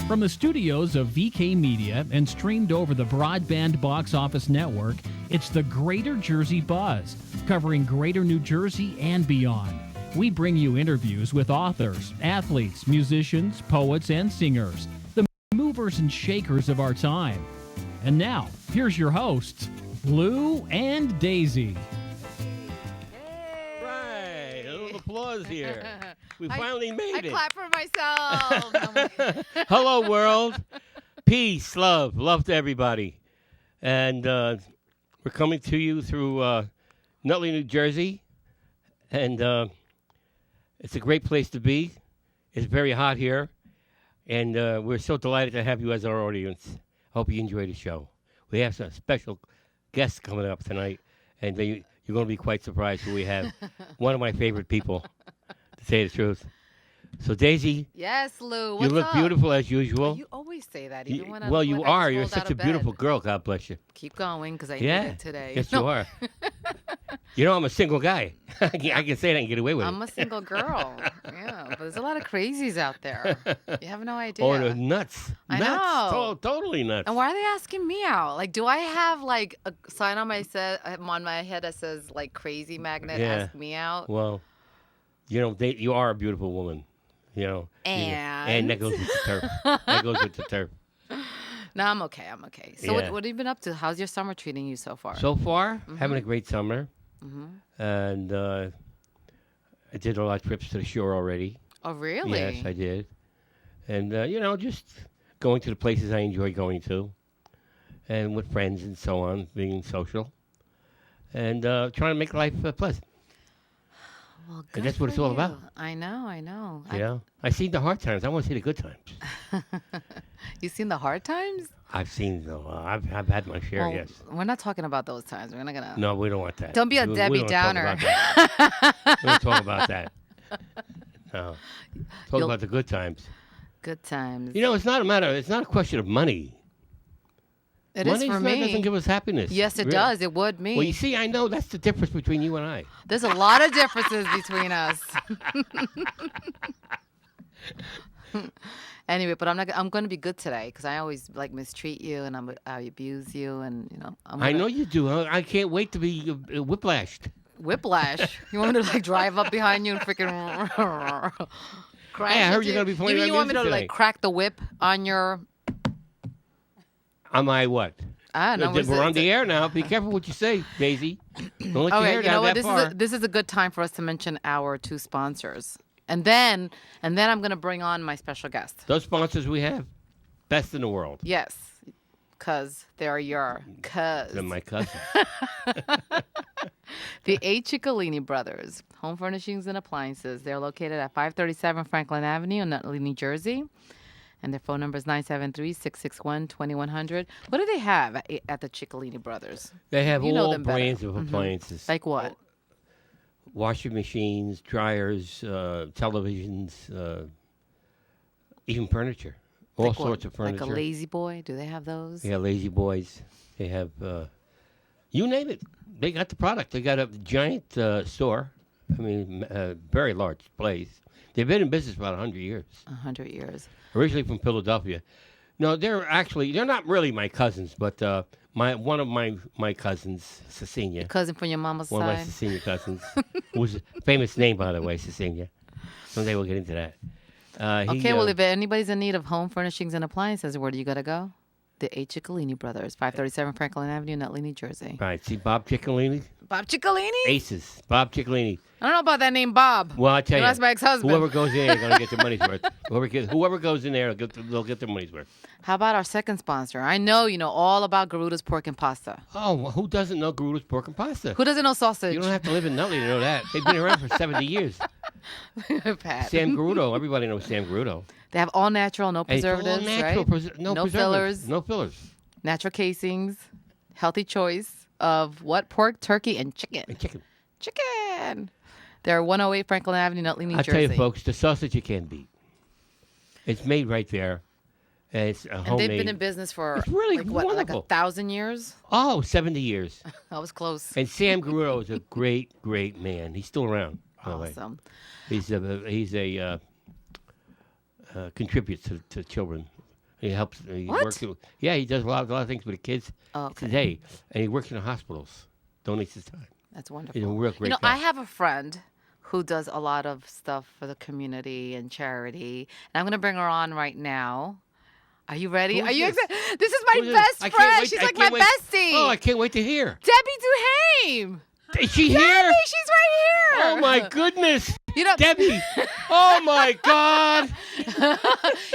From the studios of VK Media and streamed over the Broadband Box Office Network, it's the Greater Jersey Buzz, covering Greater New Jersey and beyond. We bring you interviews with authors, athletes, musicians, poets, and singers, the movers and shakers of our time. And now, here's your hosts, Lou and Daisy. Right, a little applause here. We finally made it. I clap for myself. Hello, world. Peace, love to everybody. And we're coming to you through Nutley, New Jersey. And it's a great place to be. It's very hot here. And we're so delighted to have you as our audience. Hope you enjoy the show. We have some special guests coming up tonight. And you're going to be quite surprised who we have. One of my favorite people, to say the truth. So, Daisy. Yes, Lou. What's you look up? beautiful as usual. You always say that. Even when well, you when are. I You're rolled such out a of beautiful bed. girl. God bless you. Keep going, because I need it today. Yes, you are. You know, I'm a single guy. I can say that and get away with it. I'm a single girl. Yeah, but there's a lot of crazies out there. You have no idea. Oh, they're nuts. I nuts. know. Totally nuts. And why are they asking me out? Like, do I have like a sign on my head that says like crazy magnet? Yeah. Ask me out. Well, you know, you are a beautiful woman. You know. And that goes with the turf. That goes with the turf. No, I'm okay. So Yeah. what have you been up to? How's your summer treating you so far? So far, having a great summer. And I did a lot of trips to the shore already. Oh, really? Yes, I did. And, you know, just going to the places I enjoy going to. And with friends and so on, being social. And trying to make life pleasant. Well, good And that's what it's all about. I know. You know? I've seen the hard times. I want to see the good times. You seen the hard times? I've seen I've had my share, Well, yes. We're not talking about those times. We're not gonna. No, we don't want that. Don't be a We Debbie don't Downer. Talk about that. We don't talk about that. No. Talk You'll- about the good times. Good times. You know, it's not a question of money. It is for me. Doesn't give us happiness. Yes, it really. does. It would me. Well, you see, I know that's the difference between you and I. There's a lot of differences between us. Anyway, but I'm going to be good today because I always like mistreat you and I abuse you and you know. I know you do. I can't wait to be whiplashed. Whiplash. You want me to like drive up behind you and freaking crash? Hey, I heard into you're gonna be you? playing You that mean you want me to music like tonight. crack the whip on your? Am I what? I don't know. We're on the air now. Be careful what you say, Daisy. Don't let your Okay, hair you know down what? that far. This is a good time for us to mention our two sponsors, and then I'm gonna bring on my special guest. Those sponsors we have, best in the world. Yes, cause they're your cuz. They're my cousin. The A. Ciccolini Brothers, Home Furnishings and Appliances. They're located at 537 Franklin Avenue in Nutley, New Jersey. And their phone number is 973-661-2100. What do they have at the Ciccolini Brothers? They have You know all them better. brands of appliances. Like what? Washing machines, dryers, televisions, even furniture. All Like what? sorts of furniture. Like a Lazy Boy? Do they have those? Yeah, Lazy Boys. They have, you name it. They got the product. They got a giant store. I mean, very large place. They've been in business about 100 years. 100 years. Originally from Philadelphia. No, they're not really my cousins, but one of my cousins, Cecilia. Cousin from your mama's One of my side? Cecilia cousins, who's a famous name, by the way, Cecilia. Someday we'll get into that. Okay, well, if anybody's in need of home furnishings and appliances, where do you got to go? The A. Ciccolini Brothers, 537 Franklin Avenue, Nutley, New Jersey. Right, see Bob Ciccolini? Bob Ciccolini? Aces. Bob Ciccolini. I don't know about that name, Bob. Well, I tell you, That's my ex-husband. whoever goes in there is going to get their money's worth. Whoever goes in there, they'll get their money's worth. How about our second sponsor? I know you know all about Garuda's Pork and Pasta. Oh, well, who doesn't know Garuda's Pork and Pasta? Who doesn't know sausage? You don't have to live in Nutley to know that. They've been around for 70 years. Pat. Sam Garudo. Everybody knows Sam Garudo. They have all natural, no And it's all preservatives, natural, right? no No preservatives, fillers. No fillers. Natural casings, healthy choice of what? Pork, turkey, and chicken. And chicken. Chicken. They're 108 Franklin Avenue, Nutley, New I'll Jersey. tell you, folks, the sausage you can't beat. It's made right there. And it's And homemade. they've been in business for It's really like, what, like wonderful. 1,000 years? Oh, 70 years. I was close. And Sam Garudo is a great, great man. He's still around, by the way. Awesome. He's a contributes to children He helps. He What? works. Yeah, he does a lot of things with the kids today, and he works in the hospitals. Donates his time. That's wonderful. He's a real great guy. I have a friend who does a lot of stuff for the community and charity, and I'm going to bring her on right now. Are you ready? Are you excited? This is my best friend. She's like my bestie. Oh, I can't wait to hear. Debbie DuHaime. Is she here? Debbie, she's right here. Oh my goodness. You know, Debbie. Oh my God.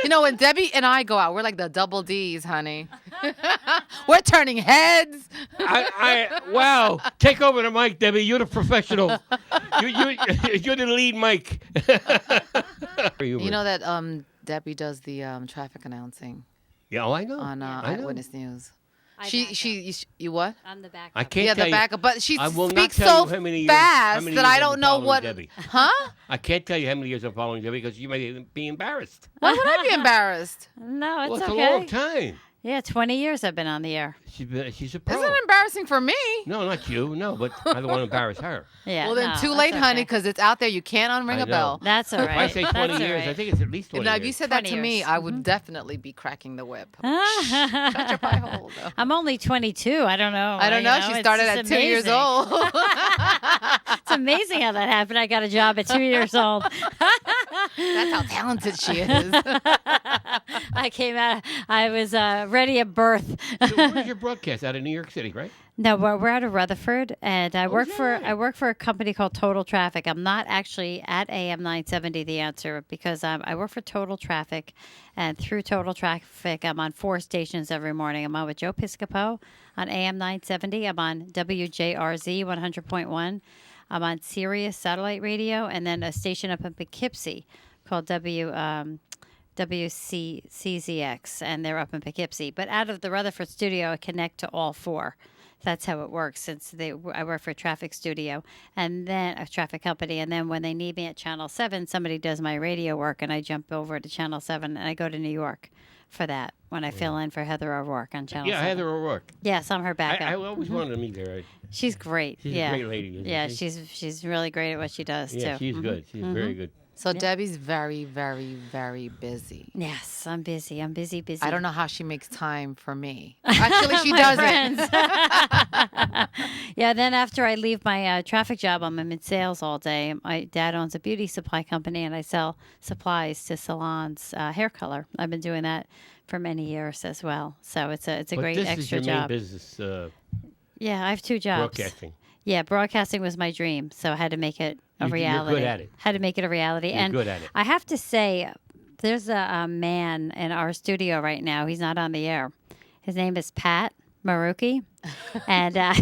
You know, when Debbie and I go out, we're like the double D's, honey. We're turning heads. Wow. Take over the mic, Debbie. You're the professional. You're the lead mic. You know that Debbie does the traffic announcing. Yeah, I know. On Eyewitness News. You what? I'm the backup. I can't tell the you. backup, but she I will not speaks tell so you how many years, fast that I I've don't been know following what. Debbie. Huh? I can't tell you how many years I'm following Debbie because you may be embarrassed. Why would I be embarrassed? No, it's Well, it's okay. a long time. Yeah, 20 years I've been on the air. She's a pro. Isn't it embarrassing for me? No, not you. No, but I don't want to embarrass her. Yeah. Well, then no, too that's late, okay. honey, because it's out there. You can't unring I a bell. know. That's all right. If I say 20 That's all years, right. I think it's at least 20 Now, years. if you said that 20 to me, years. I would definitely be cracking the whip. Shut your pie hole, though. I'm only 22. I don't know. I don't know. She It's started just at 2 years amazing. old. It's amazing how that happened. I got a job at 2 years old. That's how talented she is. I came out. I was ready at birth. So where's your broadcast? Out of New York City, right? No, we're out of Rutherford, and I work yeah. for a company called Total Traffic. I'm not actually at AM 970 The Answer because I work for Total Traffic, and through Total Traffic, I'm on 4 stations every morning. I'm on with Joe Piscopo on AM 970. I'm on WJRZ 100.1. I'm on Sirius Satellite Radio, and then a station up in Poughkeepsie called WCCZX, and they're up in Poughkeepsie. But out of the Rutherford studio, I connect to all 4. That's how it works. Since I work for a traffic studio, and then a traffic company, and then when they need me at Channel 7, somebody does my radio work, and I jump over to Channel 7, and I go to New York for that when I fill in for Heather O'Rourke on Channel 7. Yeah, Heather O'Rourke. Yes, I'm her backup. I always wanted to meet her. She's great. She's yeah. a great lady. Isn't she? she's really great at what she does Yeah, too. she's good. She's very good. So Debbie's very, very, very busy. Yes, I'm busy. I'm busy. I don't know how she makes time for me. Actually, she doesn't. Yeah, then after I leave my traffic job, I'm in sales all day. My dad owns a beauty supply company, and I sell supplies to salons, hair color. I've been doing that for many years as well. So it's a great this extra is your job. main business, Yeah, I have 2 jobs. broadcasting. Yeah, broadcasting was my dream, so I had to make it a You're reality. good at it. Had to make it a reality. You're and good at it. I have to say, there's a man in our studio right now. He's not on the air. His name is Pat Maruki. And I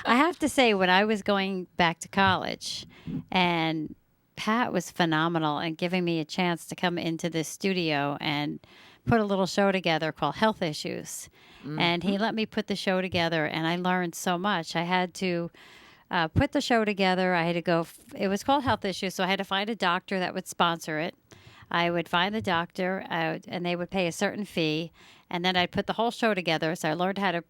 have to say, when I was going back to college, and Pat was phenomenal in giving me a chance to come into this studio and put a little show together called Health Issues. And he let me put the show together, and I learned so much. I had to put the show together. I had to go. It was called Health Issues, so I had to find a doctor that would sponsor it. I would find the doctor, and they would pay a certain fee, and then I'd put the whole show together. So I learned how to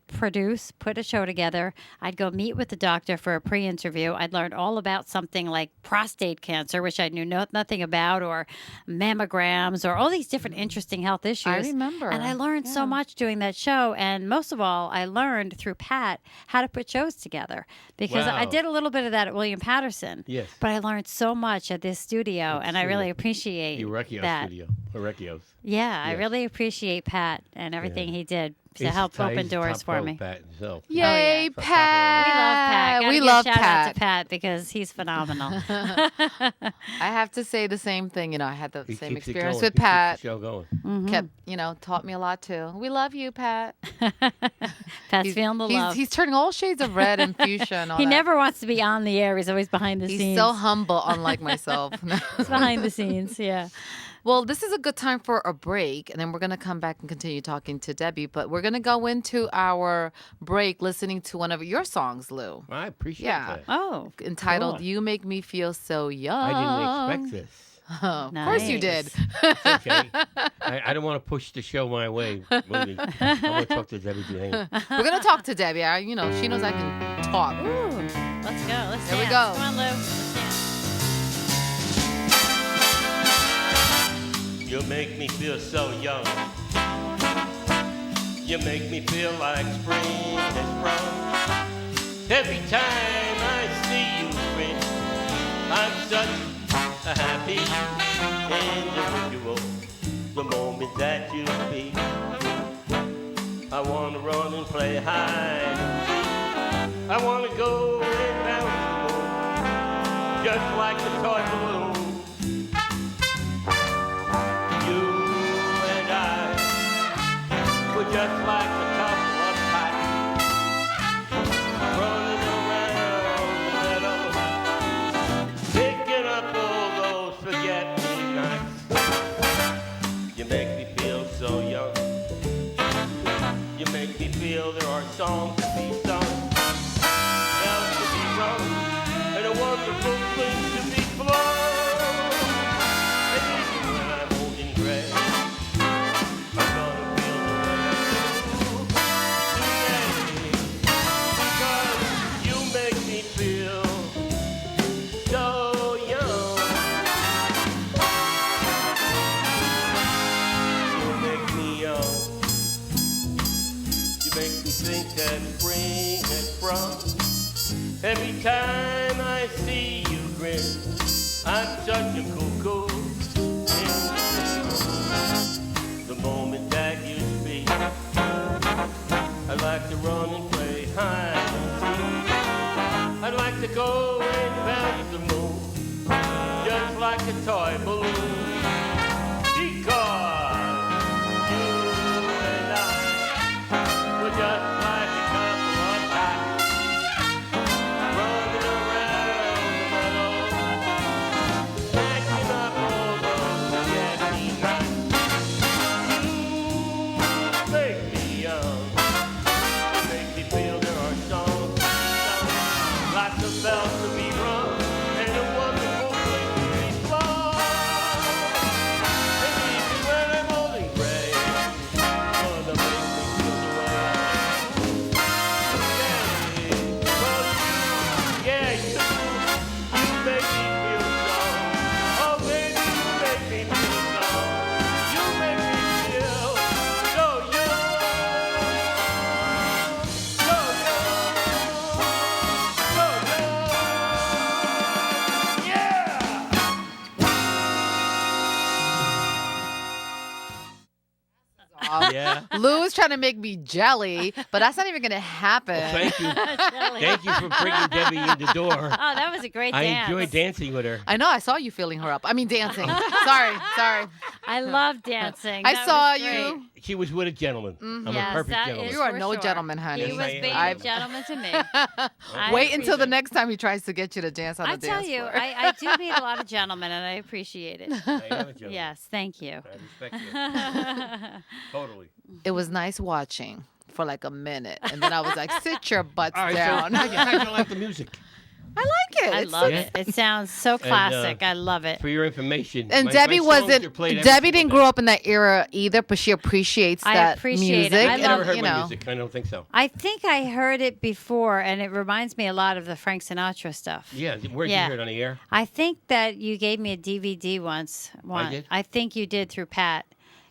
produce, put a show together. I'd go meet with the doctor for a pre-interview. I'd learn all about something like prostate cancer, which I knew nothing about, or mammograms, or all these different interesting health issues. I remember. And I learned so much doing that show. And most of all, I learned through Pat how to put shows together, because I Wow. did a little bit of that at William Patterson. Yes. But I learned so much at this studio, and I really appreciate Recchio that. studio. Recchio's. Yeah, I Yes. really appreciate Pat and everything he did to help open doors for me. Pat himself. Yay, We Pat. love Pat. We Gotta love give a shout out Pat. to Pat because he's phenomenal. I have to say the same thing. You know, I had the He same keeps it experience going. with He keeps Pat. the show going. Kept, taught me a lot too. We love you, Pat. Pat's feeling the love. He's turning all shades of red and fuchsia and all He that. never wants to be on the air. He's always behind the He's scenes. so humble, unlike myself. He's behind the scenes, yeah. Well, this is a good time for a break, and then we're going to come back and continue talking to Debbie. But we're going to go into our break listening to one of your songs, Lou, I appreciate Yeah. that. Oh, entitled Cool. "You Make Me Feel So Young." I didn't expect this. Of course you did. Nice. Okay. I don't want to push the show my way. Movie. I want to talk to Debbie DuHaime. We're going to talk to Debbie. She knows I can talk. Ooh, let's go. Let's Here we dance. go. Come on, Lou. Let's dance. You make me feel so young. You make me feel like spring has sprung. Every time I see you grin, I'm such a happy individual. The moment that you speak, I want to run and play hide and seek. I want to go and bounce the moon, just like a toy balloon. You and I were just like a couple of kites, running around the meadow, picking up all those forget-me-nots. You make me feel so young. You make me feel there are songs to be sung, bells to be rung, and a wonderful thing to be flown. And even when I'm old and gray, I'm gonna feel the way I do today, because you make me feel so young. You make me young. You make me think that spring has sprung. Every time I see you grin, I'm such a cuckoo. The moment that you speak, I like to run and play hide and seek. I'd like to go and bounce the moon, just like a toy balloon. Because you and I were just like a couple of kites, running around the meadow, snatching up all those forget-me-nots. You make me young. You make me feel there are songs to be sung, lots of bells to be rung, and a wonderful place to be flown. And even when I'm old and gray, gonna make me feel the way I do today. 'Cause yeah, you make me feel so. Oh, baby, you make me feel so. You make me feel so young, so young, so young. Yeah! Yeah. Lou is trying to make me jelly, but that's not even going to happen. Thank you. Thank you for bringing Debbie in the door. Oh, that was a great I dance. enjoyed dancing with her. I know. I saw you feeling her up. I mean, dancing. Sorry. I love dancing. I That saw was great. you. She was with a gentleman. I'm Yes, a perfect that gentleman. is You are for no sure. gentleman, honey. He was Yes, I being am. a gentleman to me. I Wait until the appreciate it. next time he tries to get you to dance on I the tell dance you, floor. I do meet a lot of gentlemen, and I appreciate it. I am a gentleman. Yes, thank you. I respect you. Totally. It was nice watching for like a minute, and then I was like, "Sit your butts All right, down." so how do you like the music? I like it. I It's love so- it. It sounds so classic. I love it. For your information, And my Debbie songs are wasn't. played every Debbie single didn't day. grow up in that era either, but she appreciates I that appreciate it. music. I I never heard you my know. music. I don't think so. I think I heard it before, and it reminds me a lot of the Frank Sinatra stuff. Yeah, where'd Yeah. you hear it on the air? I think that you gave me a DVD once. did? I think you did through Pat.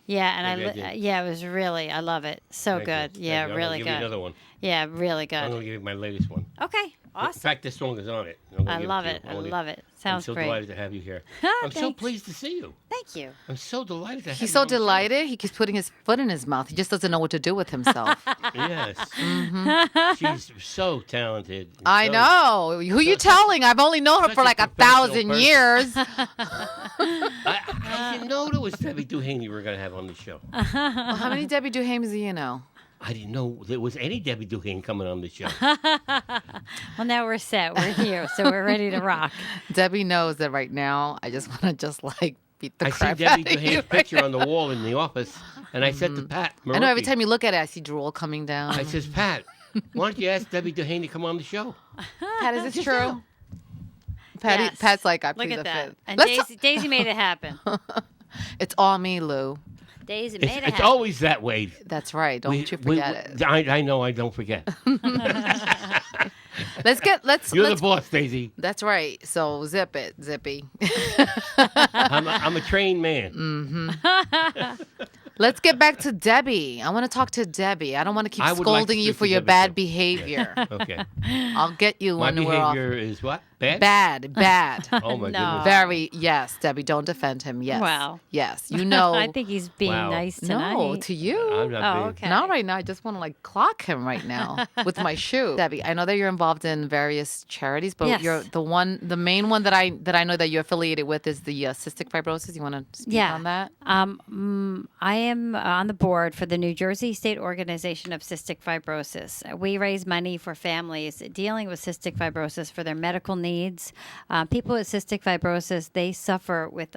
Yeah, and Maybe I did. yeah, it was really. I love it. So Thank you. good. Thank Yeah, you. I'm really gonna give you good. another one. Yeah, really I'm good. going to give you my latest one. Okay, In awesome. fact, this song is on it. I'm gonna I give love to it. you. I wanna- love it. I'm Sounds so great. delighted to have you here. I'm so Thanks. pleased to see you. Thank you. I'm so delighted to have He's you so on the show. delighted. He keeps putting his foot in his mouth. He just doesn't know what to do with himself. Yes. She's so talented. and I so- know. Who you telling? I've only known her such for a like professional 1,000 person. years. I didn't know there was Debbie DuHaime we were going to have on the show. Well, how many Debbie DuHaimes do you know? I didn't know there was any Debbie DuHaime coming on the show. Well, now we're set. We're here, so we're ready to rock. Debbie knows that right now I just want to just like beat the I see crap Debbie out of you. DuHaime's picture on the wall in the office, and I said to Pat, I know every Marucchi, time you look at it, I see drool coming down. I says, Pat, why don't you ask Debbie DuHaime to come on the show? Pat, is this true? Patty, Yes. Pat's like, I Look plead at the that. fifth. And Let's Daisy made it happen. It's all me, Lou. Daisy made it It's happen. always that way. That's right. Don't you We- forget it. I know I don't forget. You're the boss, Daisy. That's right. So zip it, Zippy. I'm a trained man. Let's get back to Debbie. I want to talk to Debbie. I don't want to keep scolding you for your bad behavior. Yeah. Okay. I'll get you My when we're off. behavior is what? Bad? Bad. Oh, my No. goodness. Yes, Debbie, don't defend him. Yes. Wow. Yes, you know. I think he's being Wow. nice tonight. No, to you. I'm not Oh, being- okay. Not right now. I just want to clock him right now with my shoe. Debbie, I know that you're involved in various charities, but Yes. you're the main one that I know that you're affiliated with is the cystic fibrosis. You want to speak on that? I am on the board for the New Jersey State Organization of Cystic Fibrosis. We raise money for families dealing with cystic fibrosis for their medical needs. People with cystic fibrosis, they suffer with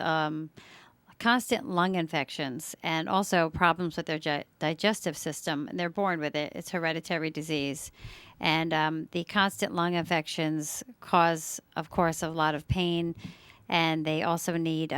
constant lung infections and also problems with their digestive system. And they're born with it. It's hereditary disease. And the constant lung infections cause, of course, a lot of pain. And they also need...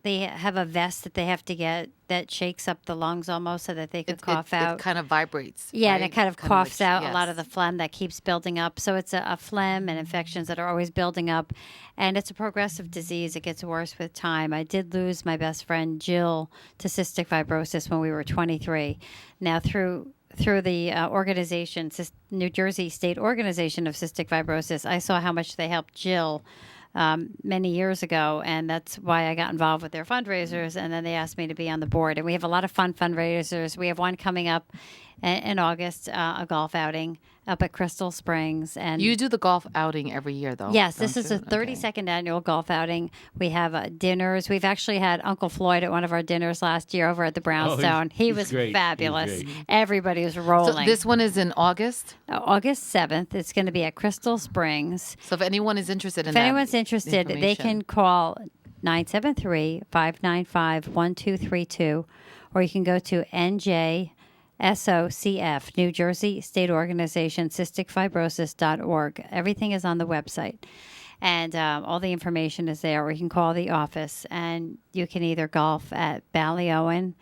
they have a vest that they have to get that shakes up the lungs almost so that they could cough out. It kind of vibrates. Yeah, right? and it kind of coughs out a lot of yes. the phlegm that keeps building up. So it's a phlegm and infections that are always building up. And it's a progressive disease. It gets worse with time. I did lose my best friend, Jill, to cystic fibrosis when we were 23. Now, through the organization, New Jersey State Organization of Cystic Fibrosis, I saw how much they helped Jill many years ago, and that's why I got involved with their fundraisers, and then they asked me to be on the board. And we have a lot of fun fundraisers. We have one coming up in August, a golf outing up at Crystal Springs. And You do the golf outing every year, though. yes, this don't is you? the 32nd annual golf outing. We have dinners. We've actually had Uncle Floyd at one of our dinners last year over at the Brownstone. He he's was great. He's fabulous. great. Everybody was So rolling. this one is in August. August 7th. It's going to be at Crystal Springs. So if anyone is interested in If that anyone's interested, they information. can call 973-595-1232, or you can go to NJSOCF, New Jersey State Organization, cysticfibrosis.org. Everything is on the website. And all the information is there, or you can call the office, and you can either golf at Ballyowen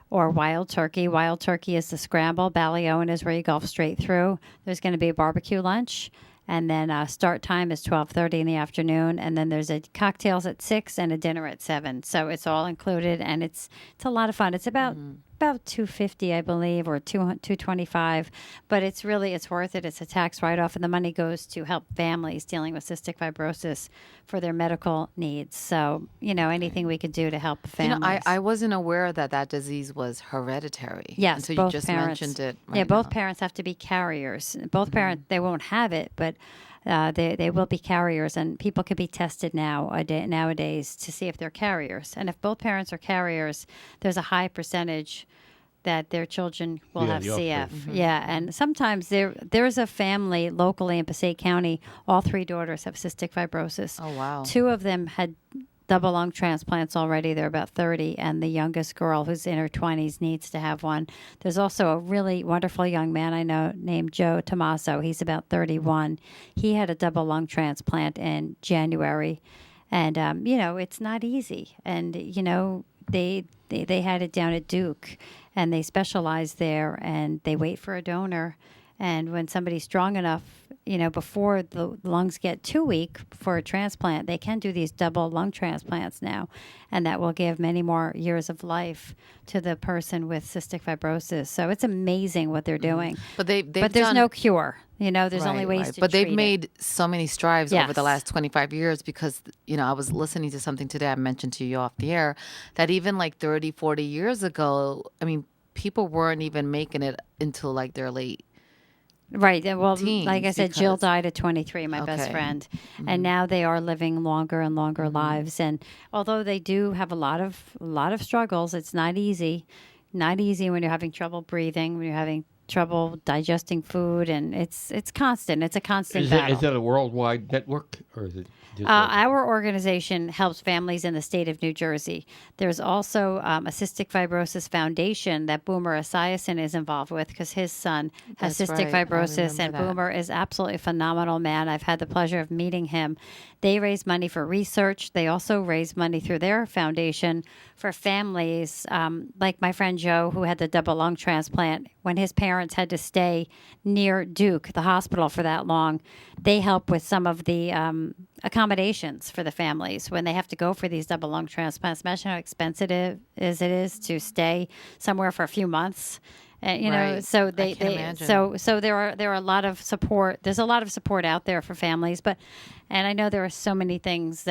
or Wild Turkey. Wild Turkey is the scramble. Ballyowen is where you golf straight through. There's going to be a barbecue lunch. And then start time is 12:30 in the afternoon, and then there's a cocktails at 6 and a dinner at 7. So it's all included, and it's a lot of fun. It's about $250, I believe, or $225, but it's worth it. It's a tax write-off, and the money goes to help families dealing with cystic fibrosis for their medical needs. So anything we could do to help families. I wasn't aware that disease was hereditary. Yes, until both you just parents. mentioned it. Yeah, right both now. parents have to be carriers. Both parents, they won't have it, but they will be carriers, and people can be tested nowadays to see if they're carriers. And if both parents are carriers, there's a high percentage that their children will have the CF. offspring. Yeah, and sometimes there's a family locally in Passaic County. All 3 daughters have cystic fibrosis. Oh wow. 2 of them had double lung transplants already. They're about 30, and the youngest girl, who's in her 20s, needs to have one. There's also a really wonderful young man I know named Joe Tommaso. He's about 31. He had a double lung transplant in January, and it's not easy. And they had it down at Duke, and they specialize there, and they wait for a donor. And when somebody's strong enough, before the lungs get too weak for a transplant, they can do these double lung transplants now. And that will give many more years of life to the person with cystic fibrosis. So it's amazing what they're doing. But there's no cure. There's only ways to But they've treat it. made so many strides over the Yes. last 25 years because, I was listening to something today I mentioned to you off the air that even like 30, 40 years ago, people weren't even making it until like their late. Right. Well, teens like I said, Jill because- died at 23, my best Okay. friend. And now they are living longer and longer lives. And although they do have a lot of struggles, it's not easy. Not easy when you're having trouble breathing, when you're having trouble digesting food, and it's constant. It's a constant battle. Is that a worldwide network, or is it just Our organization helps families in the state of New Jersey. There's also a Cystic Fibrosis Foundation that Boomer Esiason is involved with because his son has That's cystic right. I fibrosis, and remember that. Boomer is absolutely a phenomenal man. I've had the pleasure of meeting him. They raise money for research. They also raise money through their foundation for families, like my friend Joe, who had the double lung transplant. When his parents had to stay near Duke, the hospital, for that long, they help with some of the accommodations for the families when they have to go for these double lung transplants. Imagine how expensive it is to stay somewhere for a few months. You know, Right. so I they can imagine. so there are a lot of support. There's a lot of support out there for families, and I know there are so many things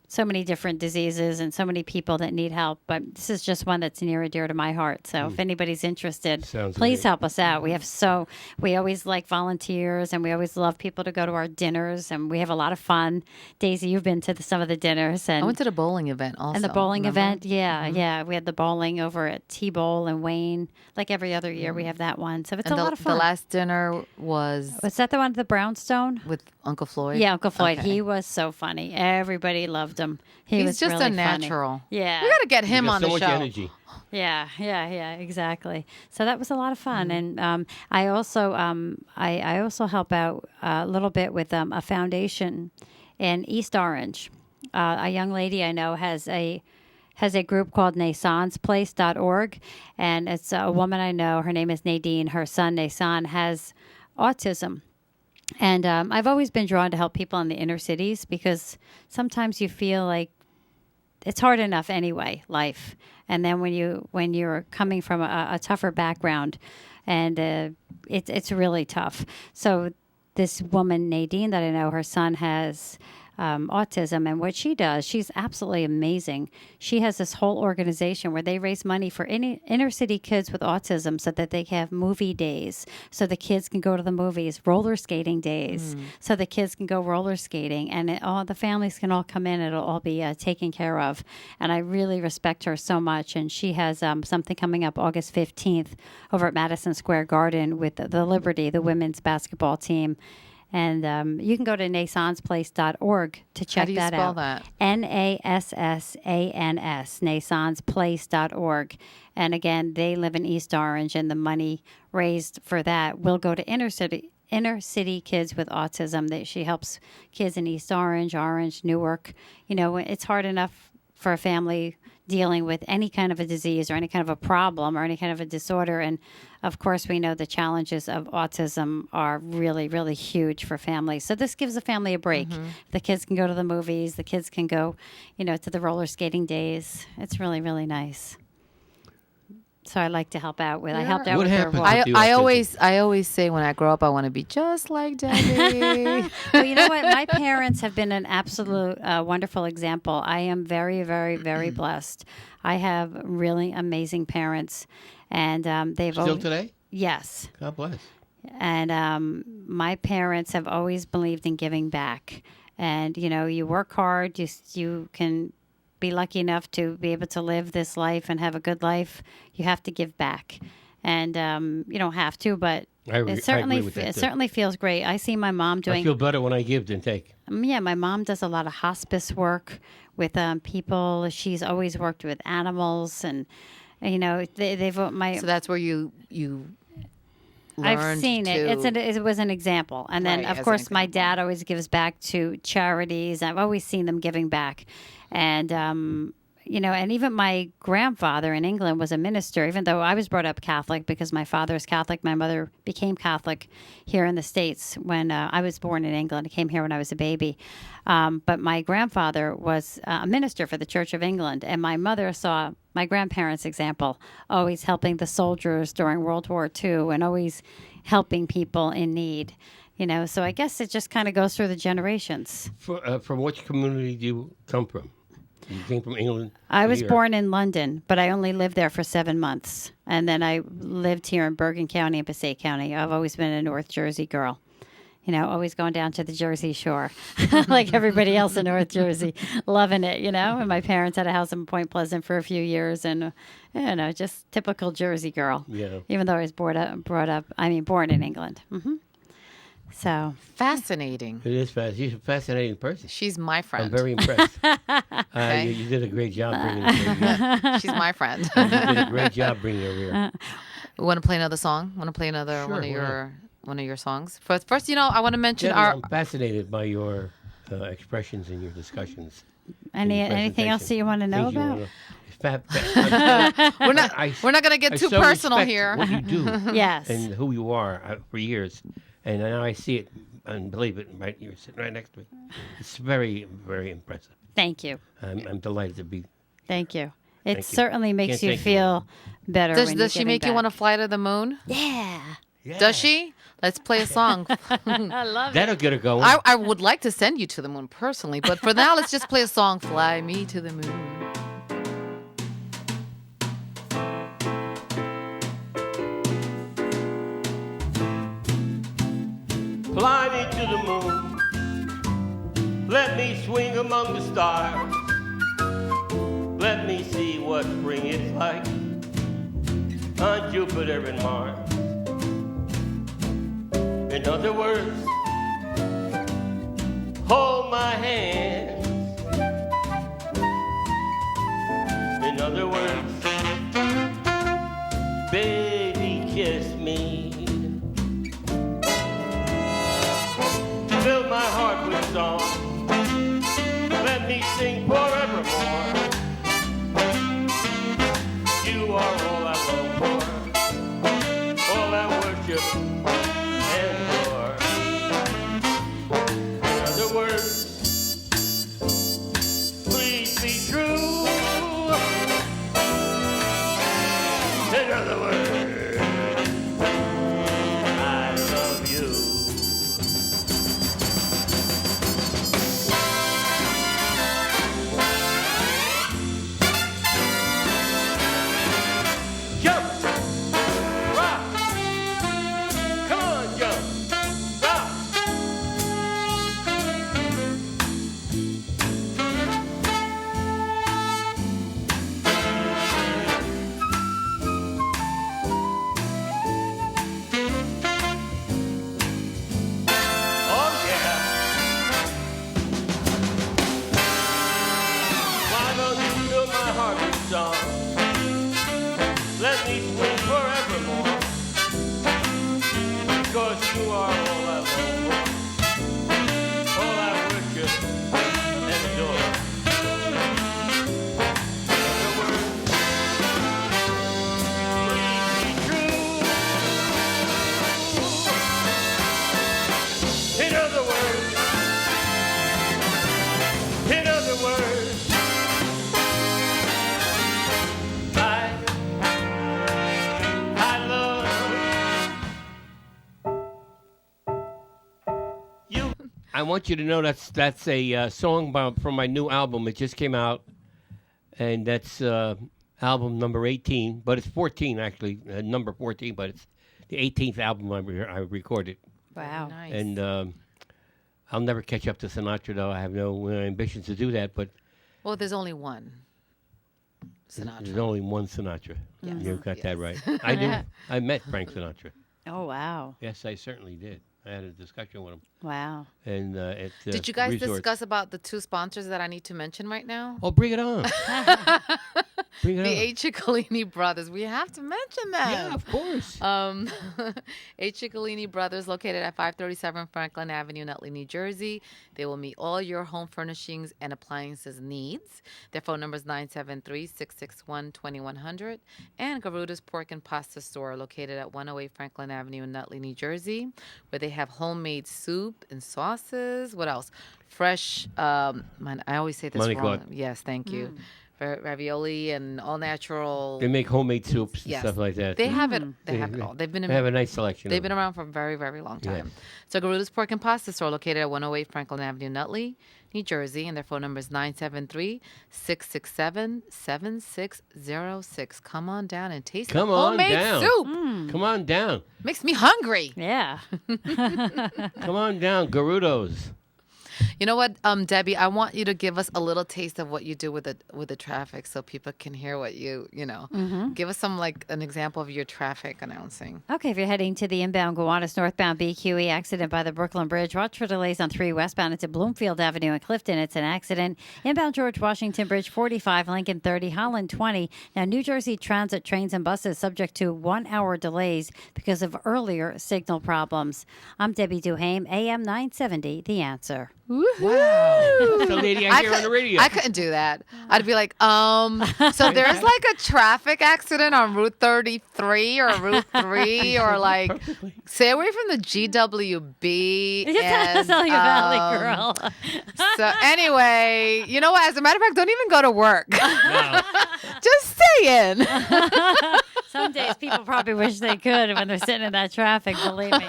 so many different diseases and so many people that need help. But this is just one that's near and dear to my heart. So if anybody's interested, Sounds please great. help us out. We always like volunteers, and we always love people to go to our dinners, and we have a lot of fun. Daisy, you've been to some of the dinners, and I went to the bowling event also. and the bowling remember? event, yeah. We had the bowling over at T-Bowl and Wayne. Like every other year, we have that one. So it's And a lot of fun. The last dinner was Was that the one at the Brownstone? with Uncle Floyd. Yeah, Uncle Floyd. Okay. He was so funny. Everybody loved him. He He's was just really a funny. natural. Yeah. We got to get him You got on so the much show. energy. Yeah, exactly. So that was a lot of fun, and I also I also help out a little bit with a foundation in East Orange. A young lady I know has a group called nasansplace.org, and it's a woman I know. Her name is Nadine. Her son Nasan has autism. And I've always been drawn to help people in the inner cities because sometimes you feel like it's hard enough anyway, life. And then when you're coming from a tougher background, and it's really tough. So this woman Nadine that I know, her son has autism, and what she does, she's absolutely amazing. She has this whole organization where they raise money for any inner city kids with autism so that they can have movie days, so the kids can go to the movies, roller skating days, so the kids can go roller skating, and all the families can all come in. It'll all be taken care of. And I really respect her so much. And she has something coming up August 15th over at Madison Square Garden with the Liberty, the women's basketball team. And you can go to nasansplace.org to check How do you that spell out. that? NASSANS, nasansplace.org. And again, they live in East Orange, and the money raised for that will go to inner city kids with autism. That she helps kids in East Orange, Newark. You know, it's hard enough for a family dealing with any kind of a disease or any kind of a problem or any kind of a disorder. And of course, we know the challenges of autism are really, really huge for families. So this gives a family a break. The kids can go to the movies. The kids can go, to the roller skating days. It's really, really nice. So I like to help out with. I helped out What with their happened? walk. I always say when I grow up I want to be just like Debbie. Well, you know what? My parents have been an absolute wonderful example. I am very, very, very blessed. I have really amazing parents, and they've Still always, today? yes. God bless. And my parents have always believed in giving back. And you work hard. You can be lucky enough to be able to live this life and have a good life. You have to give back, and you don't have to, but I agree with that, it too. certainly feels great. I see my mom I doing. feel better when I give than take. Yeah, my mom does a lot of hospice work with people. She's always worked with animals, and they've my. So that's where you learned I've seen to, it. It was an example, and then Right, of as an course my example. dad always gives back to charities. I've always seen them giving back, and and even my grandfather in England was a minister. Even though I was brought up Catholic because my father is Catholic, my mother became Catholic here in the States when I was born in England. I came here when I was a baby, but my grandfather was a minister for the Church of England, and my mother saw my grandparents' example, always helping the soldiers during World War II and always helping people in need. So I guess it just kind of goes through the generations. From which community do you come from? You came from England? I was here. born in London, but I only lived there for 7 months. And then I lived here in Bergen County and Passaic County. I've always been a North Jersey girl. Always going down to the Jersey Shore, like everybody else in North Jersey, loving it, And my parents had a house in Point Pleasant for a few years, and just typical Jersey girl. Yeah. Even though I was born in England. So fascinating. It is fast. She's a fascinating person. She's my friend. I'm very impressed. Okay. You did a great job bringing her here. She's my friend. You did a great job bringing her here. Want to play another song? Want to play another Sure, why one of your songs? First, I want to mention Debbie, our. I'm fascinated by your expressions in your discussions. Anything else that you want to know about? We're not going to get too personal here. What you do, Yes, and who you are for years, and now I see it and believe it. Right, you're sitting right next to me. It's very, very impressive. thank you. I'm delighted to be. Thank you. It Thank you. certainly makes Can't you thank you feel better. Does she make you want to fly to the moon? Yeah. Yeah. Does she? Let's play a song. I love That'll get her going. I would like to send you to the moon personally, but for now, let's just play a song. Fly me to the moon. Fly me to the moon. Let me swing among the stars. Let me see what spring is like on Jupiter and Mars. In other words, hold my hand. In other words, baby, kiss me. Fill my heart with song. Let me sing forevermore. You are all I long for, all I worship and adore. In other words, please be true. In other words, I love you. Jump! Rock! Come on, jump! Rock! Oh, yeah! Why don't you fill my heart with song? Let me swing forevermore, because you are all I long for, all I worship and adore. In other words, please be true. In other words, I love you. I want you to know that's a song from my new album. It just came out, and that's album number 18, but it's 14 actually, number 14, but it's the 18th album I recorded. Wow. Nice. And I'll never catch up to Sinatra, though. I have no ambitions to do that, but Well, there's only one Sinatra. there's only one Sinatra. Yes. You got that Yes. right. I do. I met Frank Sinatra. Oh, wow. Yes, I certainly did. I had a discussion with him. Wow. And Did you guys resort. discuss about the two sponsors that I need to mention right now? Oh, bring it on. Bring it The on. A. Ciccolini brothers. We have to mention them. Yeah, of course. A. Ciccolini Brothers, located at 537 Franklin Avenue, Nutley, New Jersey. They will meet all your home furnishings and appliances needs. Their phone number is 973-661-2100. And Garuda's Pork and Pasta Store, located at 108 Franklin Avenue in Nutley, New Jersey, where they have homemade soup and sauces. What else? Fresh, I always say this Money wrong. caught. Yes, thank you. Ravioli and all natural. They make homemade soups and Yes. stuff like that. They have it. They have it all. They've been They have a nice selection. They've of been them. around for a very, very long time. Yes. So Garuda's Pork and Pasta Store, located at 108 Franklin Avenue, Nutley, New Jersey, and their phone number is 973-667-7606. Come on down and taste Come the on homemade down. soup. Come on down. Makes me hungry. Yeah. Come on down, Garudos. You know what, Debbie? I want you to give us a little taste of what you do with the traffic, so people can hear what you know. Give us an example of your traffic announcing. Okay, if you're heading to the inbound Gowanus northbound BQE accident by the Brooklyn Bridge, watch for delays on 3 westbound into Bloomfield Avenue in Clifton. It's an accident. Inbound George Washington Bridge 45, Lincoln 30, Holland 20. Now, New Jersey Transit trains and buses subject to 1-hour delays because of earlier signal problems. I'm Debbie DuHaime, AM 970, The Answer. Wow. That's the lady I hear on the radio. I couldn't do that. I'd be like, so there's like a traffic accident on Route 33 or Route 3 or like, stay away from the GWB. And, Valley girl. So anyway, you know what? As a matter of fact, don't even go to work. No. Just stay in. Some days people probably wish they could when they're sitting in that traffic, believe me.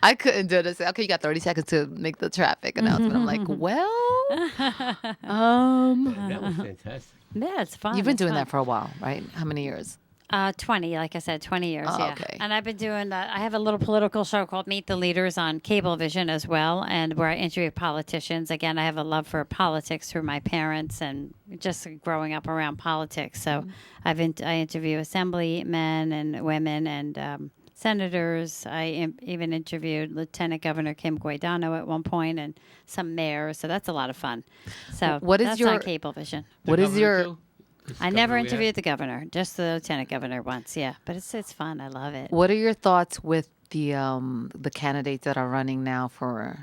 I couldn't do it. I said, okay, you got 30 seconds to make the traffic announcement. I'm like, well, That was fantastic. Yeah, it's fun. you've been It's doing fun. that for a while, right? How many years? 20, like I said, 20 years, Oh, yeah. okay. And I've been doing, I have a little political show called Meet the Leaders on Cablevision as well, and where I interview politicians. Again, I have a love for politics through my parents and just growing up around politics. So I interview assemblymen and women and senators. I even interviewed Lieutenant Governor Kim Guaidano at one point and some mayors. So that's a lot of fun. So What is that's your- on Cablevision. What is your I never interviewed the governor, just the lieutenant governor once. Yeah, but it's fun. I love it. What are your thoughts with the candidates that are running now for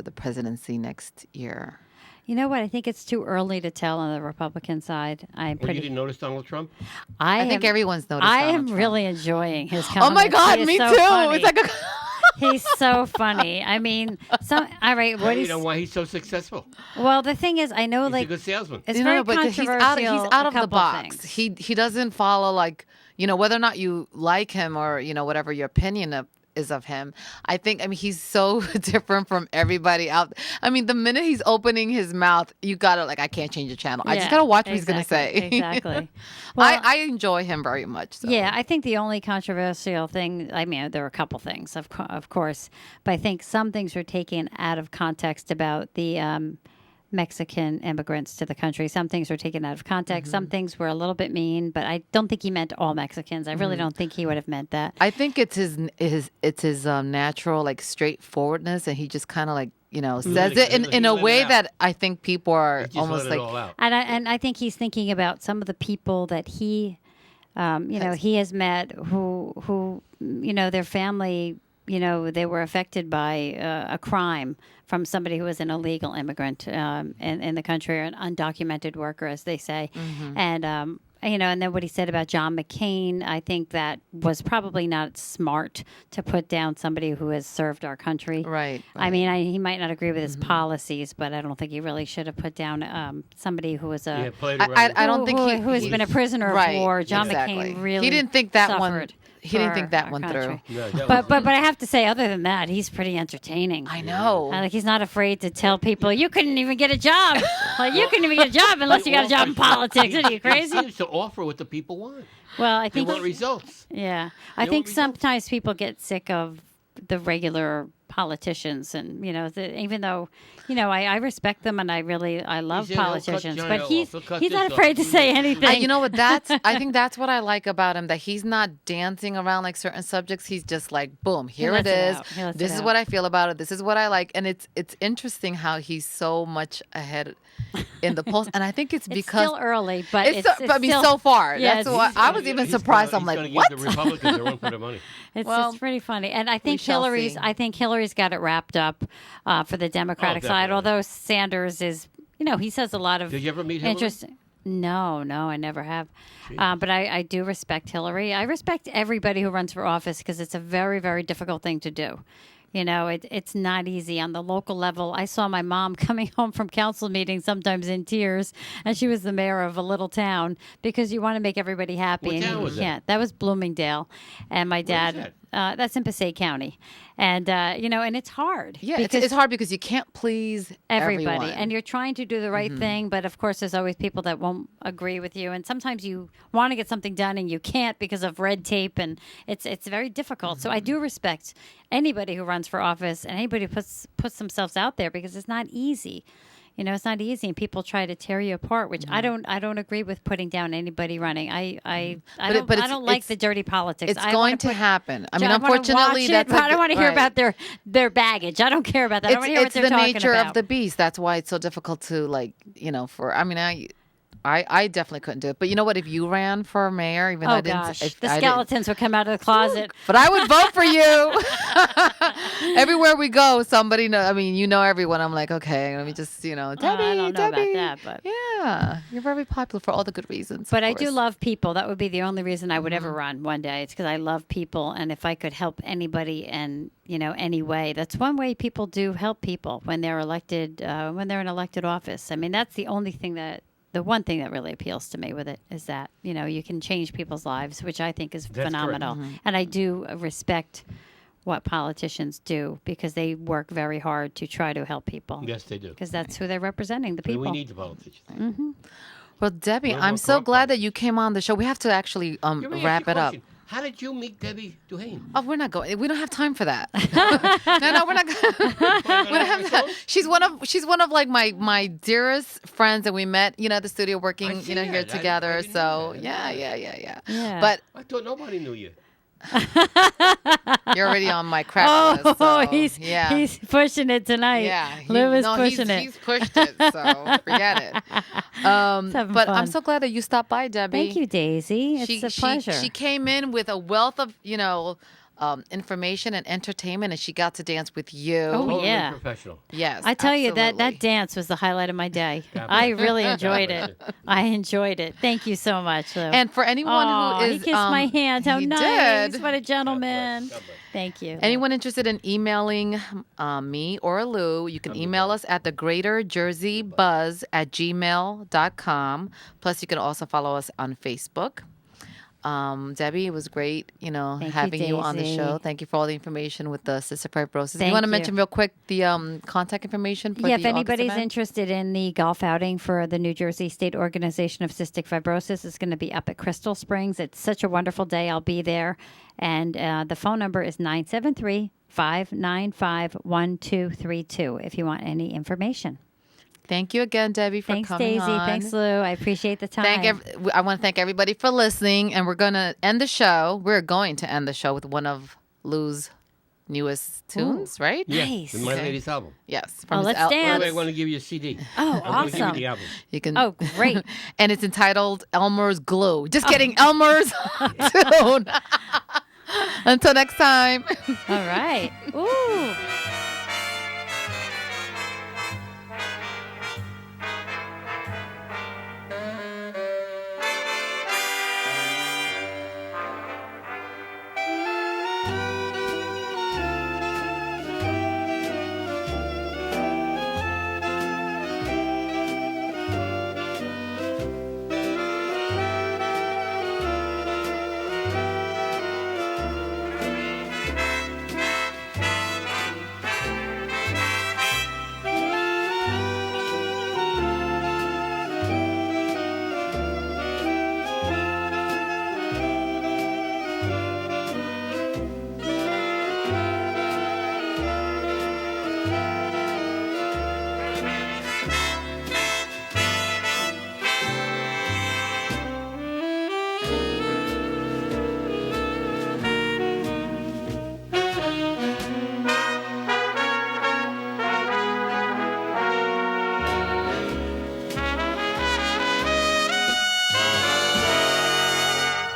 the presidency next year? You know what? I think it's too early to tell on the Republican side. I'm Well, you pretty. didn't notice Donald Trump? I think everyone's noticed. I Donald am Trump. really enjoying his. Oh my comments. God, He is me so too. funny. It's like a. He's so funny. I mean, all right. What You he's know why he's so successful? well, the thing is, I know He's a like good salesman. it's You very know, but he's controversial. out of a the couple box. things. He doesn't follow like whether or not you like him or whatever your opinion is of him. I mean he's so different from everybody out. I mean the minute he's opening his mouth, you gotta I can't change the channel. I just Yeah, gotta watch what he's gonna exactly, say. Exactly. Well, I enjoy him very much. So. Yeah, I think the only controversial thing, I mean, there are a couple things, of course, but I think some things were taken out of context about the Mexican immigrants to the country. Some things were taken out of context. Some things were a little bit mean, but I don't think he meant all Mexicans. I really don't think he would have meant that. I think it's his natural straightforwardness, and he just kind of says it in a way that I think people are He just almost let it all out. And I think he's thinking about some of the people that he, he has met who their family, they were affected by a crime from somebody who was an illegal immigrant in the country, or an undocumented worker, as they say. And, and then what he said about John McCain, I think that was probably not smart to put down somebody who has served our country. Right. I mean, he might not agree with his policies, but I don't think he really should have put down somebody who was a Played around. I don't think who has been a prisoner of war. John exactly. McCain really he didn't think that one. suffered He didn't for think that our one country. through. No, that But was- I have to say, other than that, he's pretty entertaining. I know. Like he's not afraid to tell people you couldn't even get a job. Like you couldn't even get a job unless you got a job in politics. Are you He crazy? seems to offer what the people want. Well, I They think want results. yeah. I They think want results. sometimes people get sick of the regular politicians, and even though I respect them and I love said he'll cut politicians, Johnny but off. he's He'll cut he's this not off. afraid to Do say this. anything. You know what? I think that's what I like about him. That he's not dancing around certain subjects. He's just boom, here it lets it is. out. He lets This it is out. what I feel about it. This is what I like, and it's interesting how he's so much ahead in the polls. And I think it's It's because still early, but it's still, so far. Yeah, That's it's- why I was even He's surprised. gonna- I'm like, he's gonna what? give the Republicans their run for their money. Well, It's pretty funny, and I think shall Hillary's. see. I think Hillary's got it wrapped up for the Democratic side. definitely. Although Sanders is, he says a lot of Did you ever meet Hillary? interesting. No, I never have. But I do respect Hillary. I respect everybody who runs for office because it's a very, very difficult thing to do. It's not easy on the local level. I saw my mom coming home from council meetings sometimes in tears, and she was the mayor of a little town because you want to make everybody happy. What and town you was that? can't. That was Bloomingdale, and my dad. that? That's in Passaic County, and and it's hard. Yeah, because it's hard because you can't please everybody, everyone. and you're trying to do the right thing, but of course there's always people that won't agree with you, and sometimes you want to get something done and you can't because of red tape, and it's very difficult. So I do respect anybody who runs for office and anybody who puts themselves out there because it's not easy. It's not easy, and people try to tear you apart, which I don't agree with putting down anybody running. I don't like the dirty politics. It's going to happen. I mean, I wanna unfortunately, watch it, that's but I don't want to hear right. about their baggage. I don't care about that. I don't want to hear what It's they're the talking nature about. of the beast. That's why it's so difficult to I definitely couldn't do it. But you know what? If you ran for mayor, even though I didn't, gosh, if the I skeletons would come out of the closet. but I would vote for you. Everywhere we go, somebody know. I mean, you know everyone. I'm like, okay, let me just, Debbie, I don't know Debbie. about that, but Yeah, you're very popular for all the good reasons. But of I do course. love people. That would be the only reason I would ever run one day. It's because I love people, and if I could help anybody in any way, that's one way people do help people when they're elected, when they're in elected office. I mean, that's the one thing that really appeals to me with it is that you can change people's lives, which I think is phenomenal. And I do respect what politicians do because they work very hard to try to help people. Yes, they do. Because that's who they're representing, the people. We need the politicians. Well, Debbie, No I'm more so corrupt glad that you came on the show. We have to actually Let me ask you wrap a it up. question. How did you meet Debbie DuHaime? Oh, we're not going. We don't have time for that. No, we're not. We don't have that. She's one of like my dearest friends, and we met, at the studio working, see here that. I together. didn't So know that. yeah. But I thought nobody knew you. you're already on my crack list. So, he's pushing it tonight. Yeah, Lou is pushing it. He's pushed it, so forget it. having But fun. I'm so glad that you stopped by, Debbie. Thank you, Daisy. It's a pleasure. She came in with a wealth of, information and entertainment, and she got to dance with you. Oh, Totally yeah. professional. Yes, I tell you that absolutely. dance was the highlight of my day. God I bless. really God enjoyed bless it. I enjoyed it. Thank you so much, Lou. And for anyone Aw, who is, he kissed my hand. How he nice! did. What a gentleman. God bless. Thank you. Anyone interested in emailing me or Lou, you can email us at thegreaterjerseybuzz@gmail.com. Plus, you can also follow us on Facebook. Debbie, it was great, having you on the Daisy. show. Thank you for all the information with the cystic fibrosis. Thank you want to you. mention real quick the contact information for Yeah, the if anybody's August event? interested in the golf outing for the New Jersey State Organization of Cystic Fibrosis, it's going to be up at Crystal Springs. It's such a wonderful day. I'll be there. And the phone number is 973-595-1232 if you want any information. Thank you again, Debbie, for Thanks, coming Daisy. on. Thanks, Lou. I appreciate the time. I want to thank everybody for listening, and we're going to end the show. We're going to end the show with one of Lou's newest tunes, right? Nice. The My Okay. Lady's album. Yes. Oh, his let's al- dance. I want to give you a CD. Oh, I'm going to give you awesome. the album. You can. Oh, great. And it's entitled Elmer's Glue. Just kidding, Elmer's tune. Until next time. All right. Ooh.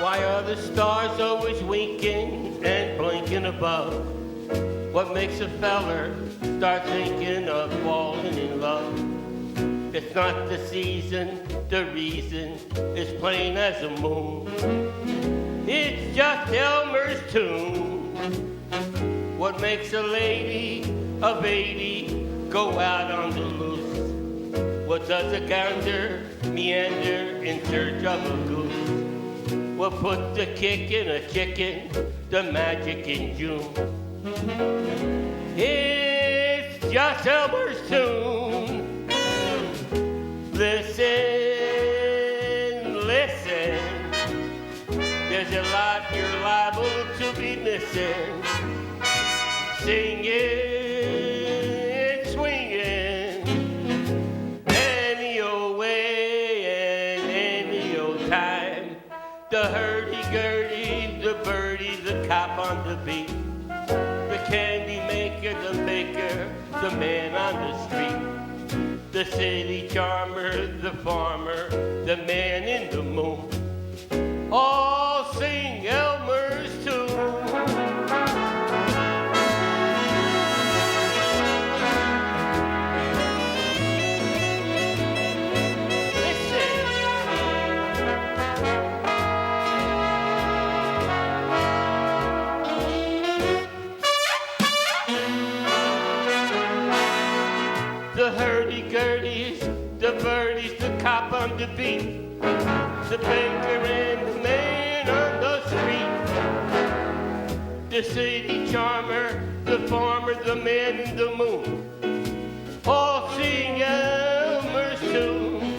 Why are the stars always winking and blinking above? What makes a feller start thinking of falling in love? It's not the season, the reason is plain as the moon. It's just Elmer's tune. What makes a lady of 80 go out on the loose? What does a gander meander in search of a goose? We'll put the kick in a chicken, the magic in June. It's just Elmer's tune. Listen, listen. There's a lot you're liable to be missing. Singing, swinging, any old way and any old time. The hurdy-gurdy, the birdie, the cop on the beat, the candy maker, the baker, the man on the street, the the city charmer, the farmer, the man in the moon, all sing Elmer's tune. The hurdy-gurdies, the birdies, the cop on the beat, the banker and the man on the street, the city charmer, the farmer, the man in the moon, all sing Elmer's tune.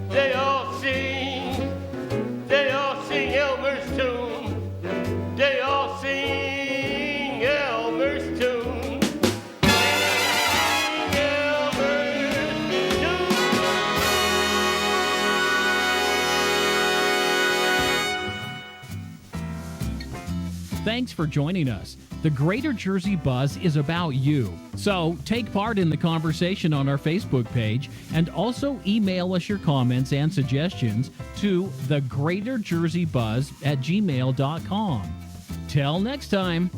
They all sing Elmer's tune. They all sing Elmer's tune. Thanks for joining us. The Greater Jersey Buzz is about you. So take part in the conversation on our Facebook page and also email us your comments and suggestions to thegreaterjerseybuzz@gmail.com. Till next time.